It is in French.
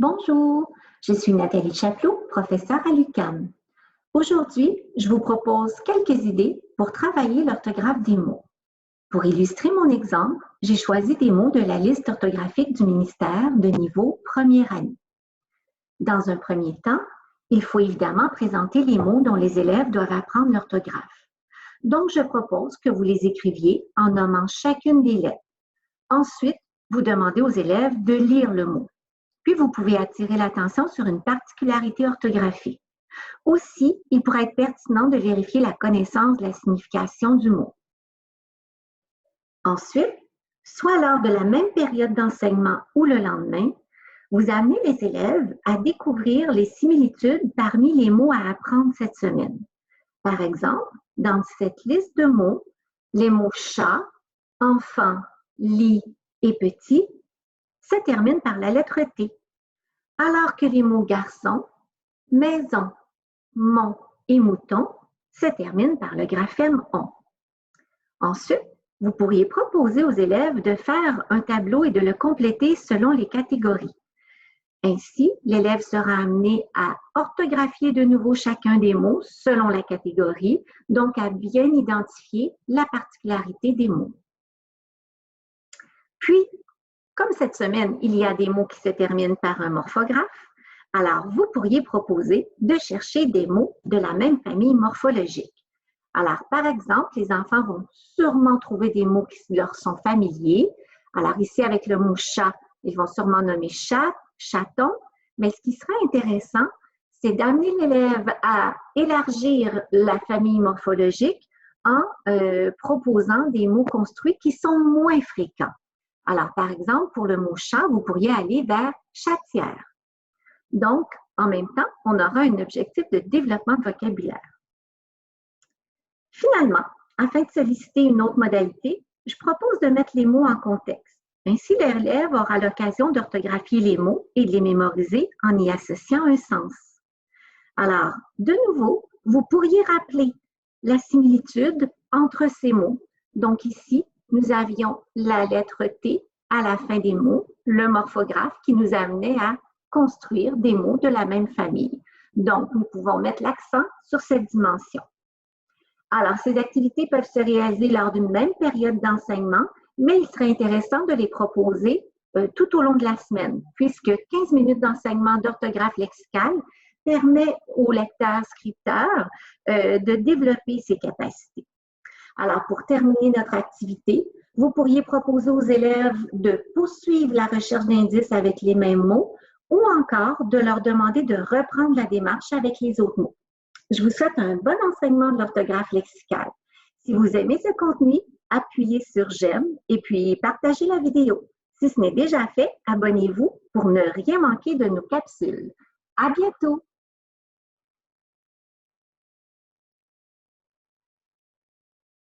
Bonjour, je suis Nathalie Chapelot, professeure à l'UQAM. Aujourd'hui, je vous propose quelques idées pour travailler l'orthographe des mots. Pour illustrer mon exemple, j'ai choisi des mots de la liste orthographique du ministère de niveau première année. Dans un premier temps, il faut évidemment présenter les mots dont les élèves doivent apprendre l'orthographe. Donc, je propose que vous les écriviez en nommant chacune des lettres. Ensuite, vous demandez aux élèves de lire le mot. Puis, vous pouvez attirer l'attention sur une particularité orthographique. Aussi, il pourrait être pertinent de vérifier la connaissance de la signification du mot. Ensuite, soit lors de la même période d'enseignement ou le lendemain, vous amenez les élèves à découvrir les similitudes parmi les mots à apprendre cette semaine. Par exemple, dans cette liste de mots, les mots chat, enfant, lit et petit se terminent par la lettre T, alors que les mots garçon, maison, mont et mouton se terminent par le graphème on. Ensuite, vous pourriez proposer aux élèves de faire un tableau et de le compléter selon les catégories. Ainsi, l'élève sera amené à orthographier de nouveau chacun des mots selon la catégorie, donc à bien identifier la particularité des mots. Puis, comme cette semaine, il y a des mots qui se terminent par un morphographe, alors vous pourriez proposer de chercher des mots de la même famille morphologique. Alors, par exemple, les enfants vont sûrement trouver des mots qui leur sont familiers. Alors ici, avec le mot chat, ils vont sûrement nommer chat, chaton, mais ce qui serait intéressant, c'est d'amener l'élève à élargir la famille morphologique en proposant des mots construits qui sont moins fréquents. Alors, par exemple, pour le mot chat, vous pourriez aller vers chatière. Donc, en même temps, on aura un objectif de développement de vocabulaire. Finalement, afin de solliciter une autre modalité, je propose de mettre les mots en contexte. Ainsi, l'élève aura l'occasion d'orthographier les mots et de les mémoriser en y associant un sens. Alors, de nouveau, vous pourriez rappeler la similitude entre ces mots. Donc ici, nous avions la lettre T à la fin des mots, le morphographe qui nous amenait à construire des mots de la même famille. Donc, nous pouvons mettre l'accent sur cette dimension. Alors, ces activités peuvent se réaliser lors d'une même période d'enseignement, mais il serait intéressant de les proposer tout au long de la semaine, puisque 15 minutes d'enseignement d'orthographe lexicale permet au lecteur-scripteur de développer ses capacités. Alors, pour terminer notre activité, vous pourriez proposer aux élèves de poursuivre la recherche d'indices avec les mêmes mots ou encore de leur demander de reprendre la démarche avec les autres mots. Je vous souhaite un bon enseignement de l'orthographe lexicale. Si vous aimez ce contenu, appuyez sur j'aime et puis partagez la vidéo. Si ce n'est déjà fait, abonnez-vous pour ne rien manquer de nos capsules. À bientôt!